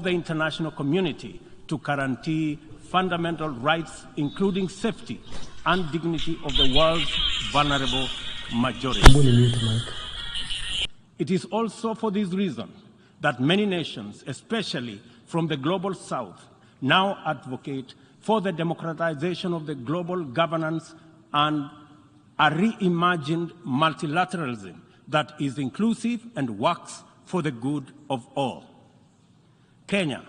the international community to guarantee fundamental rights, including safety and dignity of the world's vulnerable majority. It is also for this reason that many nations, especially from the global south, now advocate for the democratization of the global governance and a reimagined multilateralism that is inclusive and works for the good of all. Kenya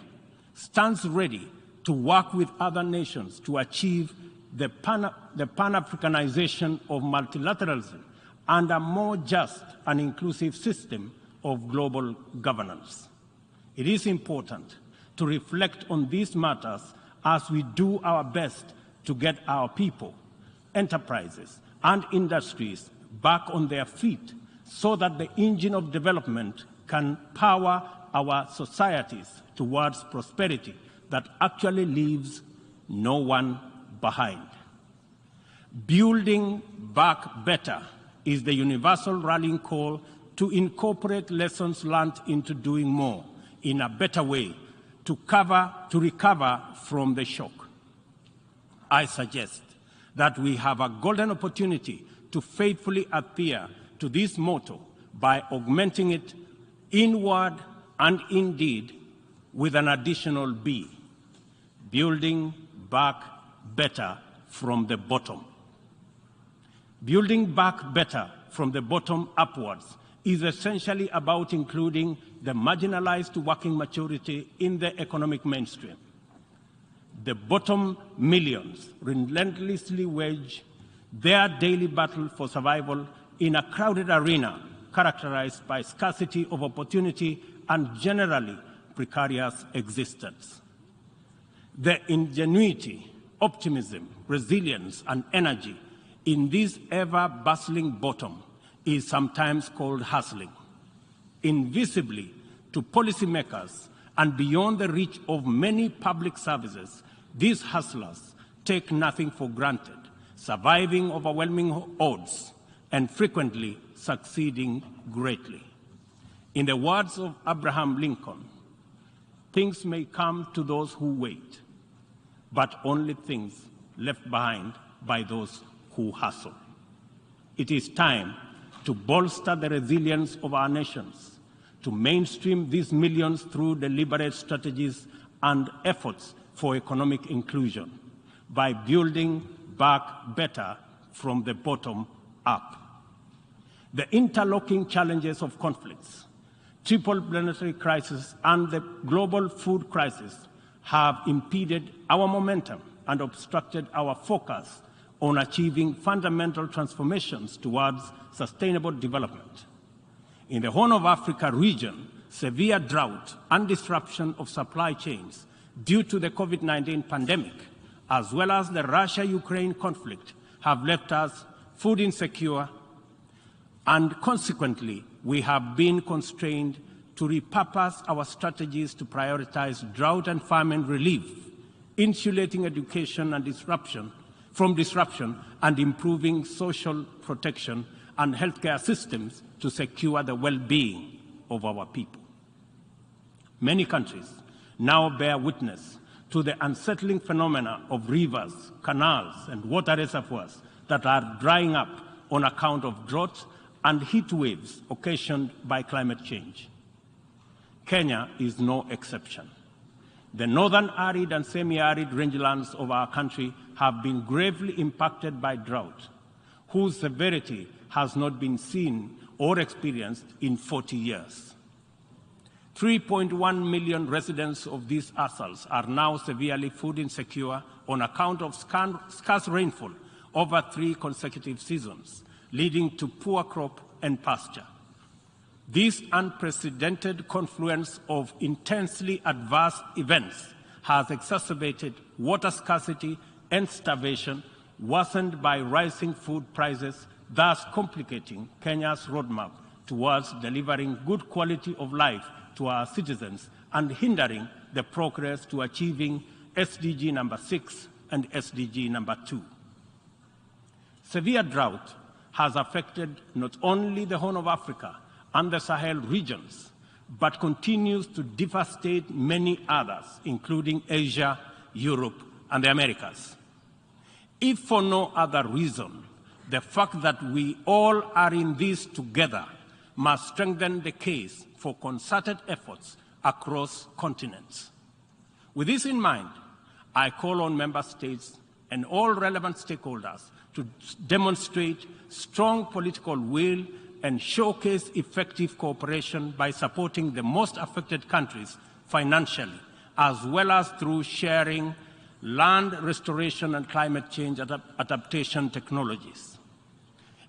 stands ready to work with other nations to achieve the Pan-Africanization of multilateralism and a more just and inclusive system of global governance. It is important to reflect on these matters as we do our best to get our people, enterprises, and industries back on their feet so that the engine of development can power our societies towards prosperity that actually leaves no one behind. Building back better is the universal rallying call to incorporate lessons learned into doing more in a better way to recover from the shock. I suggest that we have a golden opportunity to faithfully adhere to this motto by augmenting it inward and indeed with an additional B, building back better from the bottom. Building back better from the bottom upwards is essentially about including the marginalized to working majority in the economic mainstream. The bottom millions relentlessly wage their daily battle for survival in a crowded arena characterized by scarcity of opportunity and generally precarious existence. The ingenuity, optimism, resilience, and energy in this ever-bustling bottom is sometimes called hustling. Invisibly to policymakers and beyond the reach of many public services, these hustlers take nothing for granted, surviving overwhelming odds and frequently succeeding greatly. In the words of Abraham Lincoln, things may come to those who wait, but only things left behind by those who hustle. It is time to bolster the resilience of our nations, to mainstream these millions through deliberate strategies and efforts for economic inclusion by building back better from the bottom up. The interlocking challenges of conflicts, triple planetary crisis, and the global food crisis have impeded our momentum and obstructed our focus on achieving fundamental transformations towards sustainable development. In the Horn of Africa region, severe drought and disruption of supply chains due to the COVID-19 pandemic, as well as the Russia-Ukraine conflict, have left us food insecure, and consequently, we have been constrained to repurpose our strategies to prioritize drought and famine relief, insulating education and from disruption, and improving social protection and healthcare systems to secure the well-being of our people. Many countries now bear witness to the unsettling phenomena of rivers, canals, and water reservoirs that are drying up on account of drought and heat waves occasioned by climate change. Kenya is no exception. The northern arid and semi-arid rangelands of our country have been gravely impacted by drought, whose severity has not been seen or experienced in 40 years. 3.1 million residents of these atolls are now severely food insecure on account of scarce rainfall over 3 consecutive seasons, leading to poor crop and pasture. This unprecedented confluence of intensely adverse events has exacerbated water scarcity and starvation, worsened by rising food prices, thus complicating Kenya's roadmap towards delivering good quality of life to our citizens and hindering the progress to achieving SDG number 6 and SDG number 2. Severe drought has affected not only the Horn of Africa and the Sahel regions, but continues to devastate many others, including Asia, Europe, and the Americas. If for no other reason, the fact that we all are in this together must strengthen the case for concerted efforts across continents. With this in mind, I call on member states and all relevant stakeholders to demonstrate strong political will and showcase effective cooperation by supporting the most affected countries financially, as well as through sharing land restoration and climate change adaptation technologies.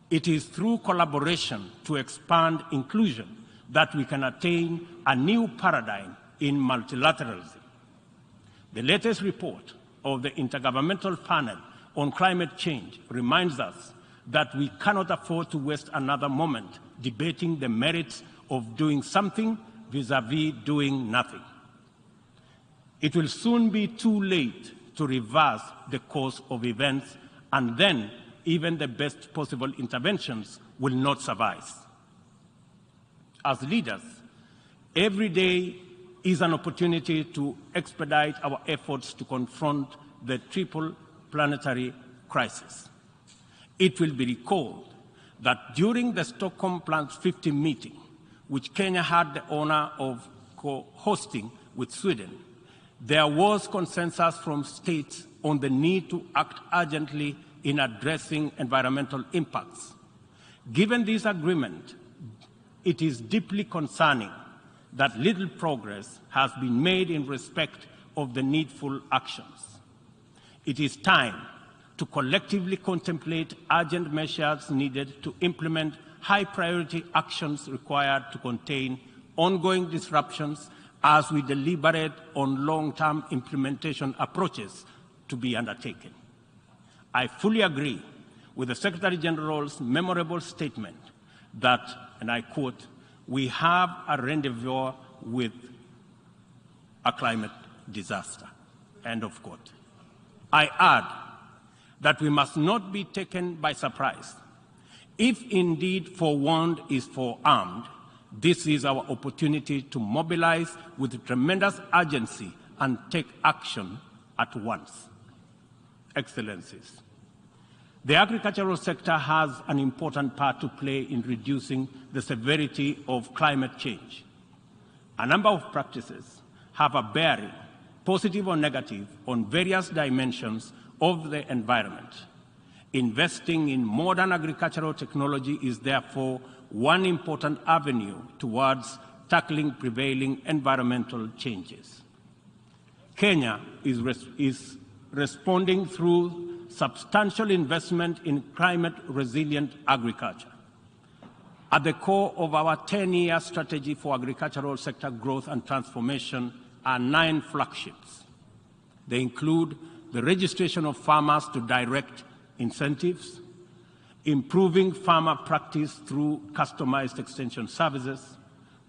It is through collaboration to expand inclusion that we can attain a new paradigm in multilateralism. The latest report of the Intergovernmental Panel on Climate Change reminds us that we cannot afford to waste another moment debating the merits of doing something vis-à-vis doing nothing. It will soon be too late to reverse the course of events, and then even the best possible interventions will not suffice. As leaders, every day is an opportunity to expedite our efforts to confront the triple planetary crisis. It will be recalled that during the Stockholm Plus 50 meeting, which Kenya had the honor of co-hosting with Sweden, there was consensus from states on the need to act urgently in addressing environmental impacts. Given this agreement, it is deeply concerning that little progress has been made in respect of the needful actions. It is time to collectively contemplate urgent measures needed to implement high-priority actions required to contain ongoing disruptions as we deliberate on long-term implementation approaches to be undertaken. I fully agree with the Secretary General's memorable statement that, and I quote, "We have a rendezvous with a climate disaster," end of quote. I add that we must not be taken by surprise. If indeed forewarned is forearmed, this is our opportunity to mobilize with tremendous urgency and take action at once. Excellencies, the agricultural sector has an important part to play in reducing the severity of climate change. A number of practices have a bearing, positive or negative, on various dimensions of the environment. Investing in modern agricultural technology is therefore one important avenue towards tackling prevailing environmental changes. Kenya is responding through substantial investment in climate-resilient agriculture. At the core of our 10-year strategy for agricultural sector growth and transformation are 9 flagships. They include the registration of farmers to direct incentives, improving farmer practice through customized extension services,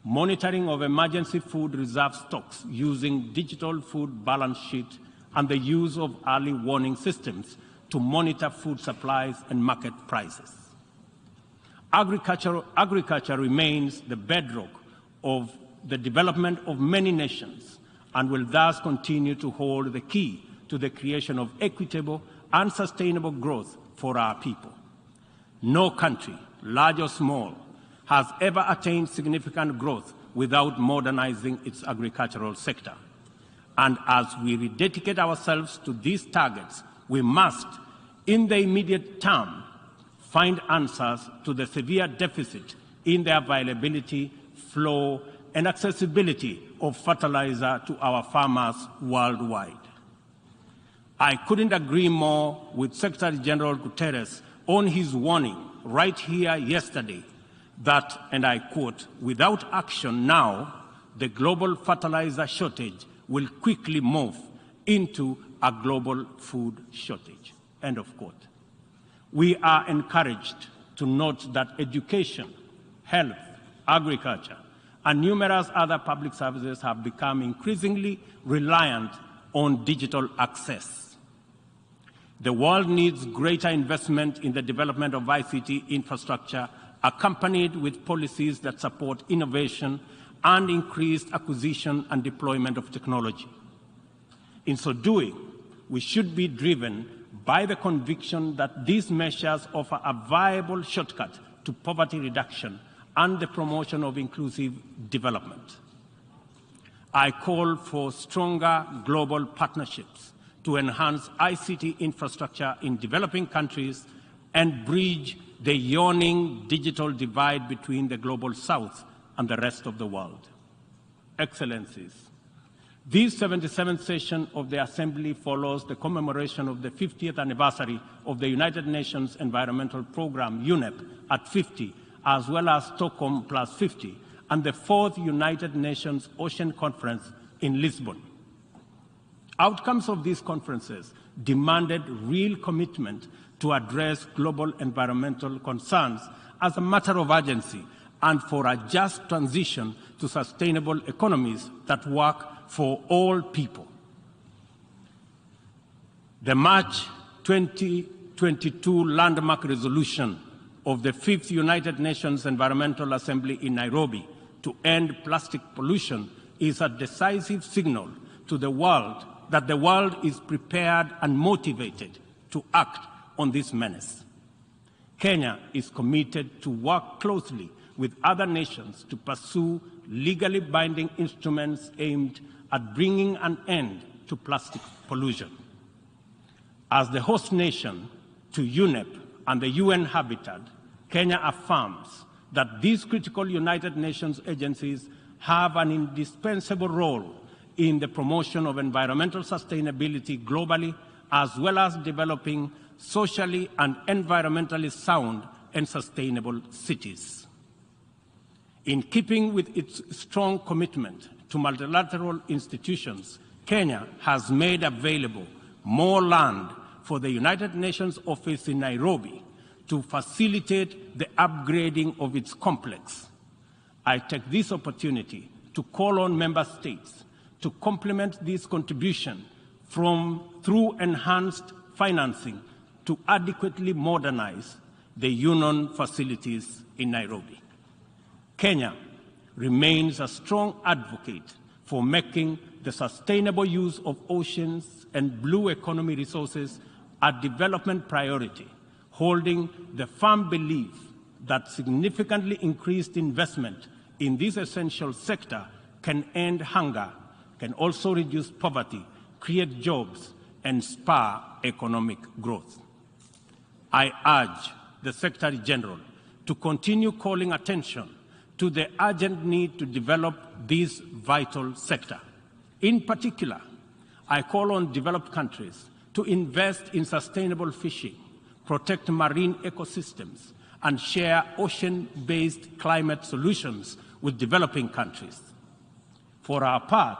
monitoring of emergency food reserve stocks using digital food balance sheet, and the use of early warning systems to monitor food supplies and market prices. Agriculture remains the bedrock of the development of many nations and will thus continue to hold the key to the creation of equitable and sustainable growth for our people. No country, large or small, has ever attained significant growth without modernizing its agricultural sector. And as we rededicate ourselves to these targets, we must, in the immediate term, find answers to the severe deficit in the availability, flow, and accessibility of fertilizer to our farmers worldwide. I couldn't agree more with Secretary General Guterres on his warning right here yesterday that, and I quote, "Without action now, the global fertilizer shortage will quickly morph into a global food shortage," end of quote. We are encouraged to note that education, health, agriculture, and numerous other public services have become increasingly reliant on digital access. The world needs greater investment in the development of ICT infrastructure, accompanied with policies that support innovation and increased acquisition and deployment of technology. In so doing, we should be driven by the conviction that these measures offer a viable shortcut to poverty reduction and the promotion of inclusive development. I call for stronger global partnerships to enhance ICT infrastructure in developing countries and bridge the yawning digital divide between the global south and the rest of the world. Excellencies, this 77th session of the Assembly follows the commemoration of the 50th anniversary of the United Nations Environmental Programme, UNEP, at 50, as well as Stockholm plus 50, and the 4th United Nations Ocean Conference in Lisbon. Outcomes of these conferences demanded real commitment to address global environmental concerns as a matter of urgency and for a just transition to sustainable economies that work for all people. The March 2022 landmark resolution of the 5th United Nations Environmental Assembly in Nairobi to end plastic pollution is a decisive signal to the world that the world is prepared and motivated to act on this menace. Kenya is committed to work closely with other nations to pursue legally binding instruments aimed at bringing an end to plastic pollution. As the host nation to UNEP and the UN Habitat, Kenya affirms that these critical United Nations agencies have an indispensable role in the promotion of environmental sustainability globally, as well as developing socially and environmentally sound and sustainable cities. In keeping with its strong commitment to multilateral institutions, Kenya has made available more land for the United Nations office in Nairobi to facilitate the upgrading of its complex. I take this opportunity to call on member states to complement this contribution through enhanced financing to adequately modernize the UN facilities in Nairobi. Kenya remains a strong advocate for making the sustainable use of oceans and blue economy resources a development priority, holding the firm belief that significantly increased investment in this essential sector can end hunger, can also reduce poverty, create jobs, and spur economic growth. I urge the Secretary General to continue calling attention to the urgent need to develop this vital sector. In particular, I call on developed countries to invest in sustainable fishing, protect marine ecosystems, and share ocean-based climate solutions with developing countries. For our part,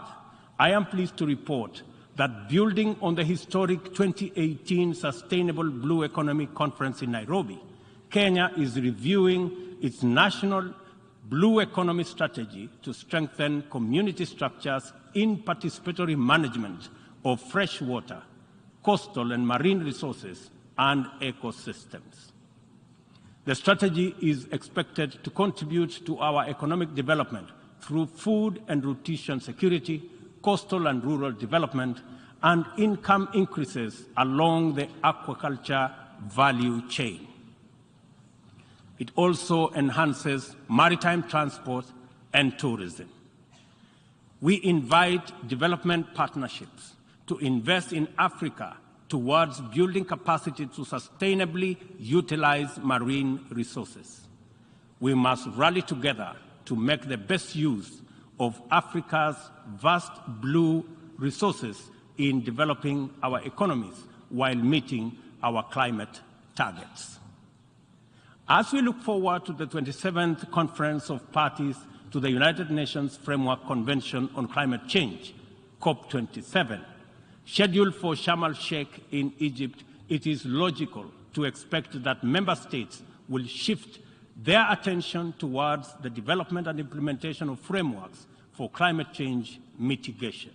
I am pleased to report that building on the historic 2018 Sustainable Blue Economy Conference in Nairobi, Kenya is reviewing its national blue economy strategy to strengthen community structures in participatory management of freshwater, coastal and marine resources and ecosystems. The strategy is expected to contribute to our economic development through food and nutrition security, coastal and rural development, and income increases along the aquaculture value chain. It also enhances maritime transport and tourism. We invite development partnerships to invest in Africa towards building capacity to sustainably utilize marine resources. We must rally together to make the best use of Africa's vast blue resources in developing our economies while meeting our climate targets. As we look forward to the 27th Conference of Parties to the United Nations Framework Convention on Climate Change, COP27, scheduled for Sharm el-Sheikh in Egypt, it is logical to expect that member states will shift their attention towards the development and implementation of frameworks for climate change mitigation.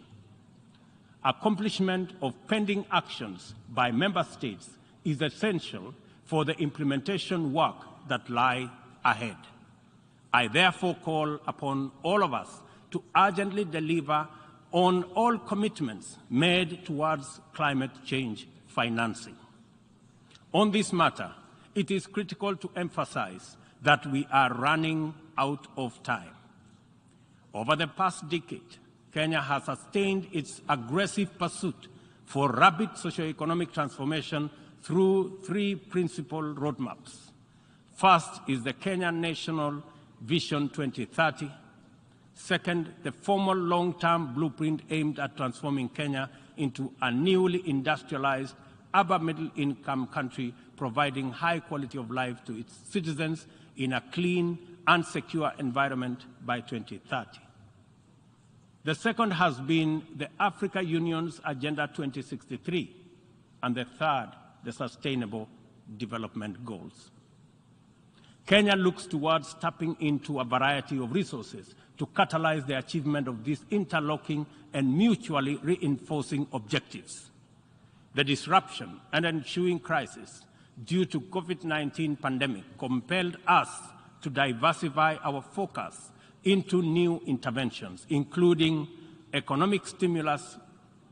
Accomplishment of pending actions by member states is essential for the implementation work that lie ahead. I therefore call upon all of us to urgently deliver on all commitments made towards climate change financing. On this matter, it is critical to emphasize that we are running out of time. Over the past decade, Kenya has sustained its aggressive pursuit for rapid socio-economic transformation through three principal roadmaps. First is the Kenya National Vision 2030. Second, the formal long-term blueprint aimed at transforming Kenya into a newly industrialized, upper middle-income country, providing high quality of life to its citizens in a clean and secure environment by 2030. The second has been the Africa Union's Agenda 2063, and the third, the Sustainable Development Goals. Kenya looks towards tapping into a variety of resources to catalyze the achievement of these interlocking and mutually reinforcing objectives. The disruption and ensuing crisis due to COVID-19 pandemic compelled us to diversify our focus into new interventions, including economic stimulus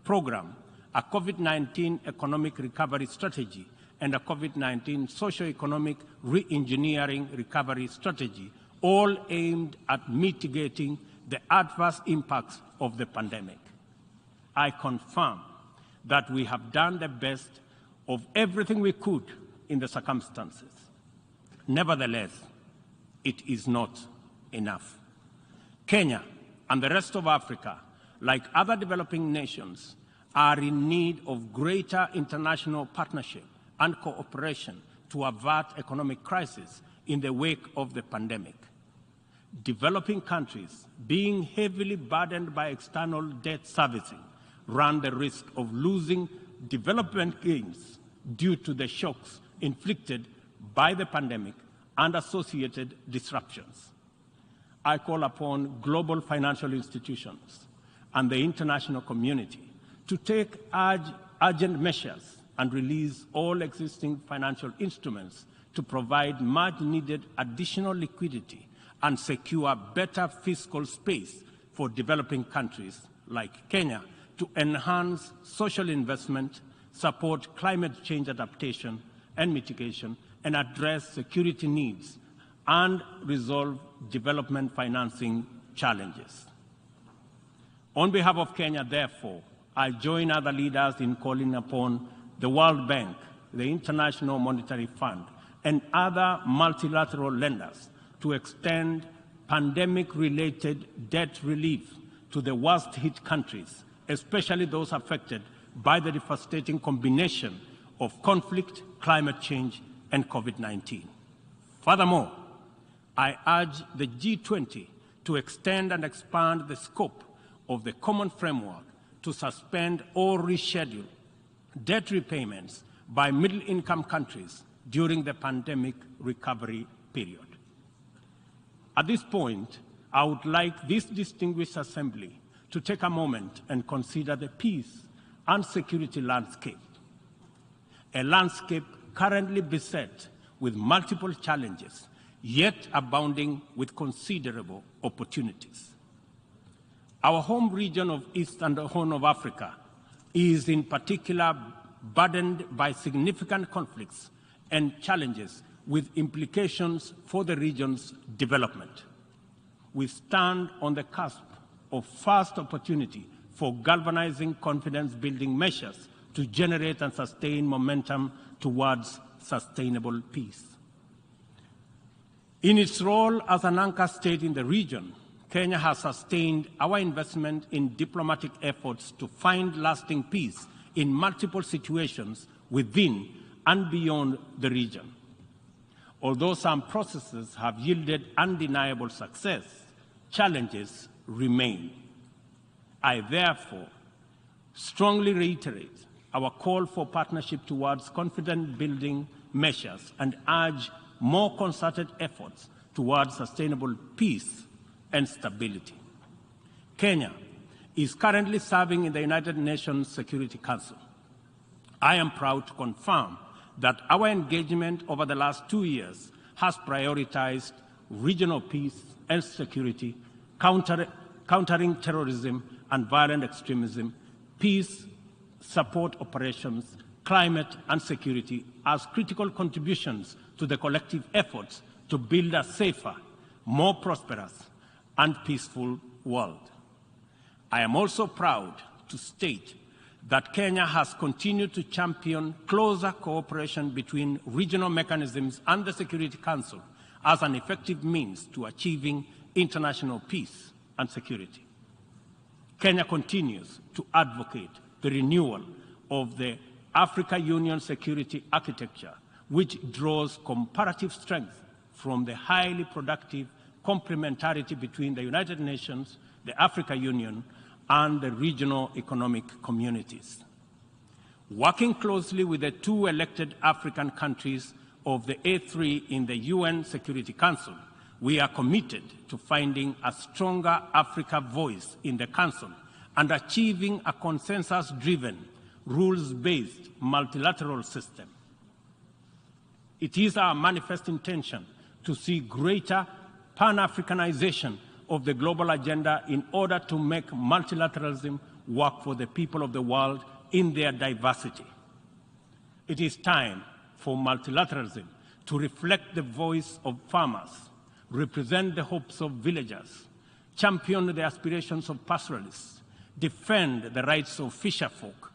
program, a COVID-19 economic recovery strategy, and a COVID-19 socio-economic re-engineering recovery strategy, all aimed at mitigating the adverse impacts of the pandemic. I confirm that we have done the best of everything we could in the circumstances. Nevertheless, it is not enough. Kenya and the rest of Africa, like other developing nations, are in need of greater international partnership and cooperation to avert economic crisis in the wake of the pandemic. Developing countries, being heavily burdened by external debt servicing, run the risk of losing development gains due to the shocks inflicted by the pandemic and associated disruptions. I call upon global financial institutions and the international community to take urgent measures and release all existing financial instruments to provide much-needed additional liquidity and secure better fiscal space for developing countries like Kenya to enhance social investment, support climate change adaptation and mitigation, and address security needs and resolve development financing challenges. On behalf of Kenya, therefore, I join other leaders in calling upon the World Bank, the International Monetary Fund, and other multilateral lenders to extend pandemic-related debt relief to the worst-hit countries, especially those affected by the devastating combination of conflict, climate change, and COVID-19. Furthermore, I urge the G20 to extend and expand the scope of the common framework to suspend or reschedule debt repayments by middle-income countries during the pandemic recovery period. At this point, I would like this distinguished assembly to take a moment and consider the peace and security landscape, a landscape currently beset with multiple challenges, yet abounding with considerable opportunities. Our home region of East and Horn of Africa is in particular burdened by significant conflicts and challenges with implications for the region's development. We stand on the cusp of first opportunity for galvanizing confidence-building measures to generate and sustain momentum towards sustainable peace. In its role as an anchor state in the region, Kenya has sustained our investment in diplomatic efforts to find lasting peace in multiple situations within and beyond the region. Although some processes have yielded undeniable success, challenges remain. I therefore strongly reiterate our call for partnership towards confidence-building measures and urge more concerted efforts towards sustainable peace and stability. Kenya is currently serving in the United Nations Security Council. I am proud to confirm that our engagement over the last 2 years has prioritized regional peace and security, countering terrorism and violent extremism, peace support operations, climate and security as critical contributions to the collective efforts to build a safer, more prosperous and peaceful world. I am also proud to state that Kenya has continued to champion closer cooperation between regional mechanisms and the Security Council as an effective means to achieving international peace and security. Kenya continues to advocate the renewal of the Africa Union security architecture, which draws comparative strength from the highly productive complementarity between the United Nations, the Africa Union, and the regional economic communities. Working closely with the two elected African countries of the A3 in the UN Security Council, we are committed to finding a stronger Africa voice in the Council and achieving a consensus-driven, rules-based multilateral system. It is our manifest intention to see greater Pan-Africanization of the global agenda in order to make multilateralism work for the people of the world in their diversity. It is time for multilateralism to reflect the voice of farmers, represent the hopes of villagers, champion the aspirations of pastoralists, defend the rights of fisherfolk,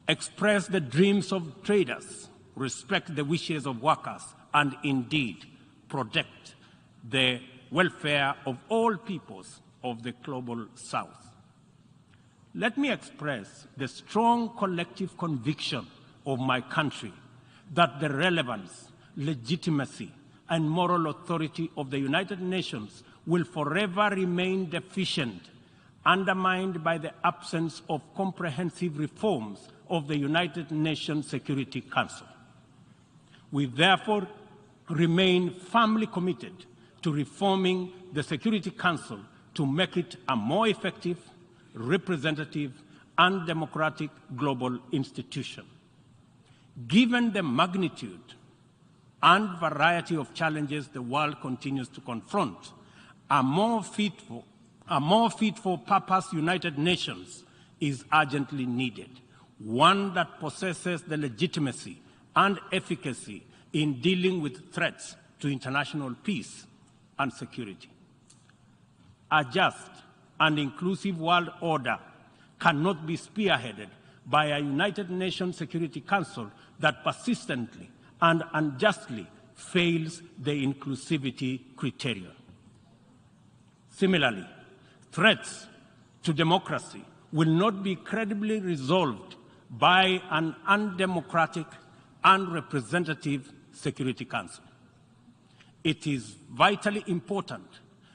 express the dreams of traders, respect the wishes of workers, and indeed protect the welfare of all peoples of the global South. Let me express the strong collective conviction of my country that the relevance, legitimacy, and moral authority of the United Nations will forever remain deficient, undermined by the absence of comprehensive reforms of the United Nations Security Council. We therefore remain firmly committed to reforming the Security Council to make it a more effective, representative, and democratic global institution. Given the magnitude and variety of challenges the world continues to confront, a more fit for purpose United Nations is urgently needed, one that possesses the legitimacy and efficacy in dealing with threats to international peace and security. A just and inclusive world order cannot be spearheaded by a United Nations Security Council that persistently and unjustly fails the inclusivity criterion. Similarly, threats to democracy will not be credibly resolved by an undemocratic and representative Security Council. It is vitally important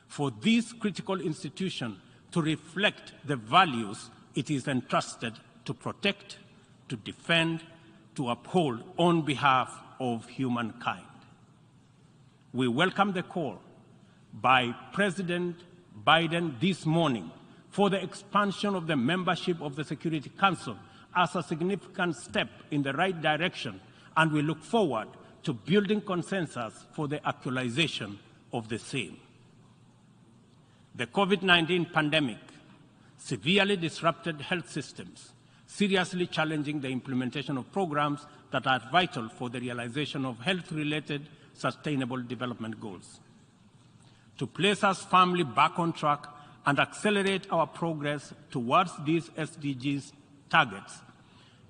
for this critical institution to reflect the values it is entrusted to protect, to defend, to uphold on behalf of humankind. We welcome the call by President Biden this morning for the expansion of the membership of the Security Council as a significant step in the right direction, and we look forward to building consensus for the actualization of the same. The COVID-19 pandemic severely disrupted health systems, seriously challenging the implementation of programs that are vital for the realization of health-related sustainable development goals. To place us firmly back on track and accelerate our progress towards these SDGs targets,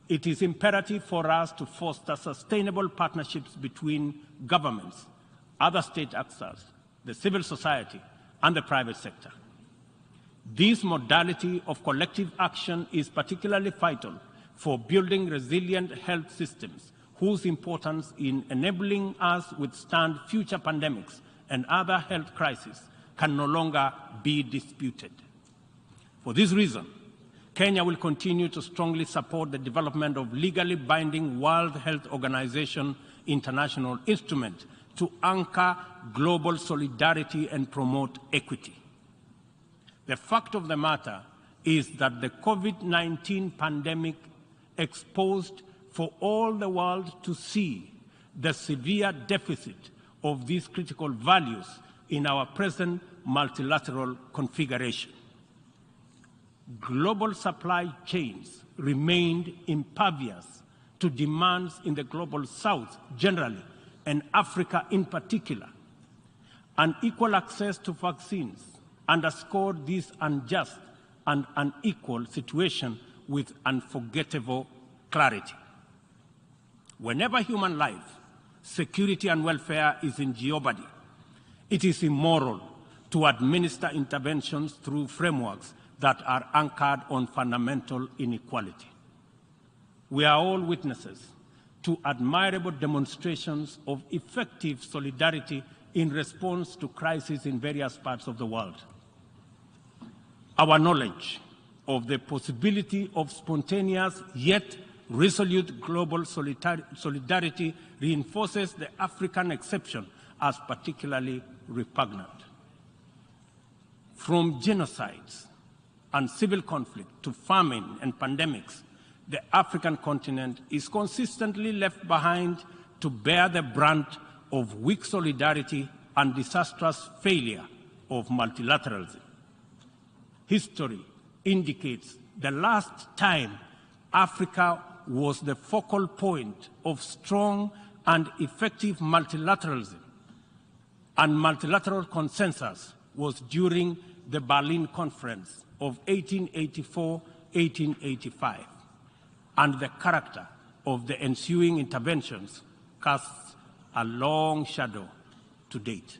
it is imperative for us to foster sustainable partnerships between governments, other state actors, the civil society, and the private sector. This modality of collective action is particularly vital for building resilient health systems, whose importance in enabling us to withstand future pandemics and other health crises can no longer be disputed. For this reason, Kenya will continue to strongly support the development of legally binding World Health Organization international instrument to anchor global solidarity and promote equity. The fact of the matter is that the COVID-19 pandemic exposed for all the world to see the severe deficit of these critical values in our present multilateral configuration. Global supply chains remained impervious to demands in the global south generally, and Africa in particular. Unequal access to vaccines underscored this unjust and unequal situation with unforgettable clarity. Whenever human life, security, and welfare is in jeopardy, it is immoral to administer interventions through frameworks that are anchored on fundamental inequality. We are all witnesses to admirable demonstrations of effective solidarity in response to crises in various parts of the world. Our knowledge of the possibility of spontaneous yet resolute global solidarity reinforces the African exception as particularly repugnant. From genocides and civil conflict to famine and pandemics, the African continent is consistently left behind to bear the brunt of weak solidarity and disastrous failure of multilateralism. History indicates the last time Africa was the focal point of strong and effective multilateralism and multilateral consensus was during the Berlin Conference of 1884-1885, and the character of the ensuing interventions casts a long shadow to date.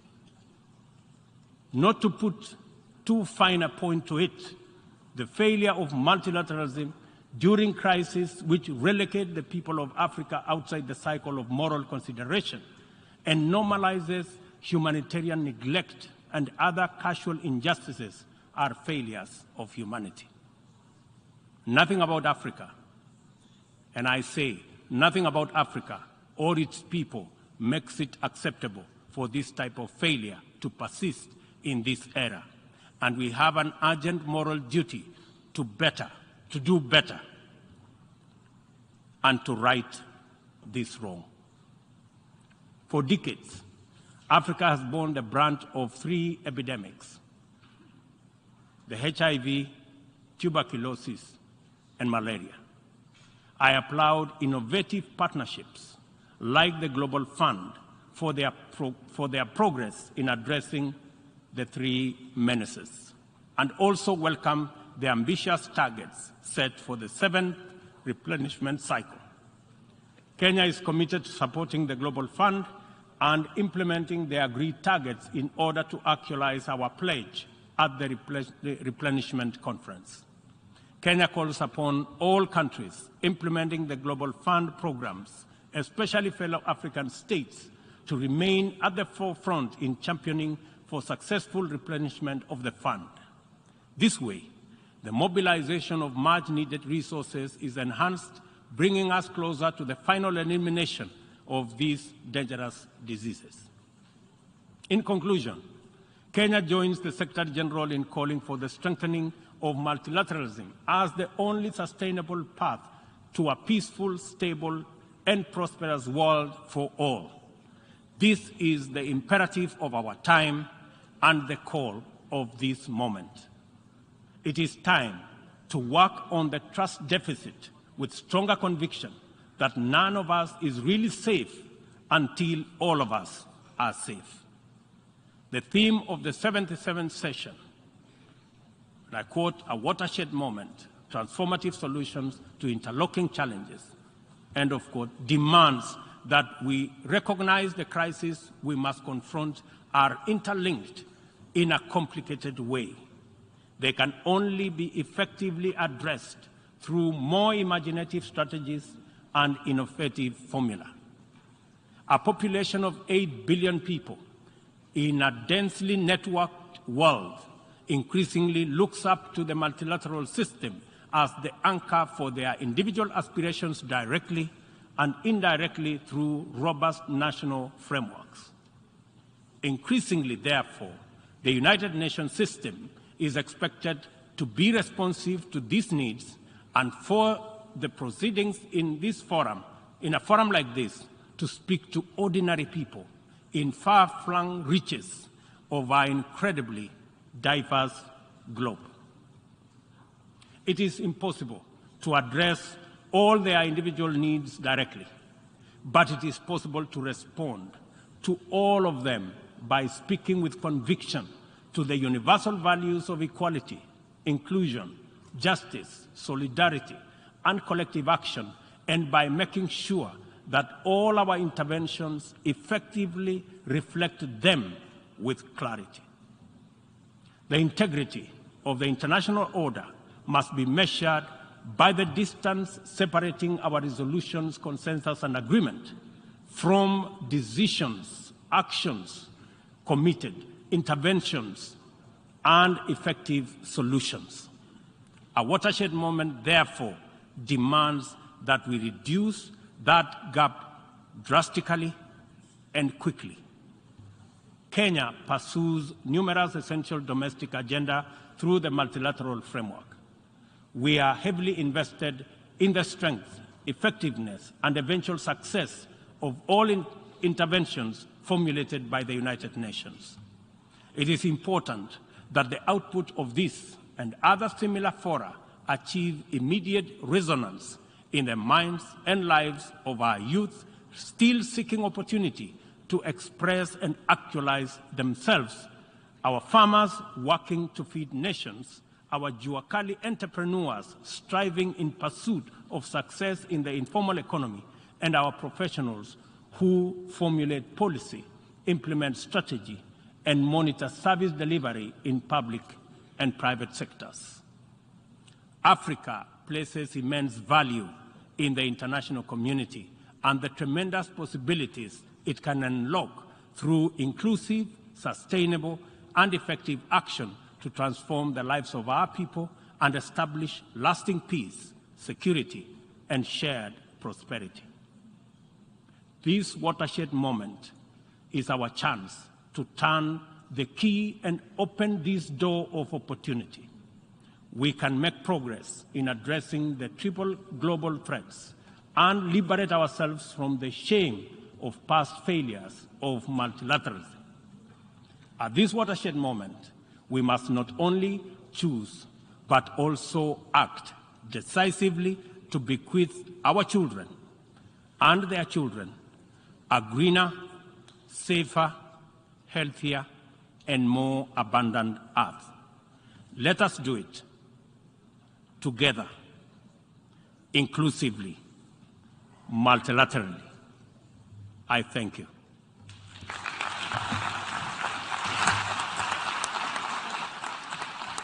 Not to put too fine a point to it, the failure of multilateralism during crises which relegate the people of Africa outside the cycle of moral consideration and normalizes humanitarian neglect and other casual injustices are failures of humanity. Nothing about Africa, and I say nothing about Africa or its people makes it acceptable for this type of failure to persist in this era. And we have an urgent moral duty to do better, and to right this wrong. For decades, Africa has borne the brunt of three epidemics: the HIV, tuberculosis, and malaria. I applaud innovative partnerships like the Global Fund for their progress in addressing the three menaces, and also welcome the ambitious targets set for the 7th replenishment cycle. Kenya is committed to supporting the Global Fund and implementing the agreed targets in order to actualize our pledge at the replenishment conference. Kenya calls upon all countries implementing the Global Fund programs, especially fellow African states, to remain at the forefront in championing for successful replenishment of the fund. This way, the mobilization of much-needed resources is enhanced, bringing us closer to the final elimination of these dangerous diseases. In conclusion, Kenya joins the Secretary General in calling for the strengthening of multilateralism as the only sustainable path to a peaceful, stable, and prosperous world for all. This is the imperative of our time and the call of this moment. It is time to work on the trust deficit with stronger conviction that none of us is really safe until all of us are safe. The theme of the 77th session, and I quote, "a watershed moment, transformative solutions to interlocking challenges," end of quote, demands that we recognize the crises we must confront are interlinked in a complicated way. They can only be effectively addressed through more imaginative strategies and innovative formula. A population of 8 billion people in a densely networked world increasingly looks up to the multilateral system as the anchor for their individual aspirations directly and indirectly through robust national frameworks. Increasingly, therefore, the United Nations system is expected to be responsive to these needs, and for the proceedings in this forum, in a forum like this, to speak to ordinary people in far-flung reaches of our incredibly diverse globe. It is impossible to address all their individual needs directly, but it is possible to respond to all of them by speaking with conviction to the universal values of equality, inclusion, justice, solidarity, and collective action, and by making sure that all our interventions effectively reflect them with clarity. The integrity of the international order must be measured by the distance separating our resolutions, consensus, and agreement from decisions, actions, committed interventions, and effective solutions. A watershed moment, therefore, demands that we reduce that gap drastically and quickly. Kenya pursues numerous essential domestic agendas through the multilateral framework. We are heavily invested in the strength, effectiveness, and eventual success of all interventions formulated by the United Nations. It is important that the output of this and other similar fora achieve immediate resonance in the minds and lives of our youth still seeking opportunity to express and actualize themselves, our farmers working to feed nations, our Juakali entrepreneurs striving in pursuit of success in the informal economy, and our professionals who formulate policy, implement strategy, and monitor service delivery in public and private sectors. Africa places immense value in the international community and the tremendous possibilities it can unlock through inclusive, sustainable, and effective action to transform the lives of our people and establish lasting peace, security, and shared prosperity. This watershed moment is our chance to turn the key and open this door of opportunity. We can make progress in addressing the triple global threats and liberate ourselves from the shame of past failures of multilateralism. At this watershed moment, we must not only choose, but also act decisively to bequeath our children and their children a greener, safer, healthier, and more abundant earth. Let us do it together, inclusively, multilaterally. I thank you.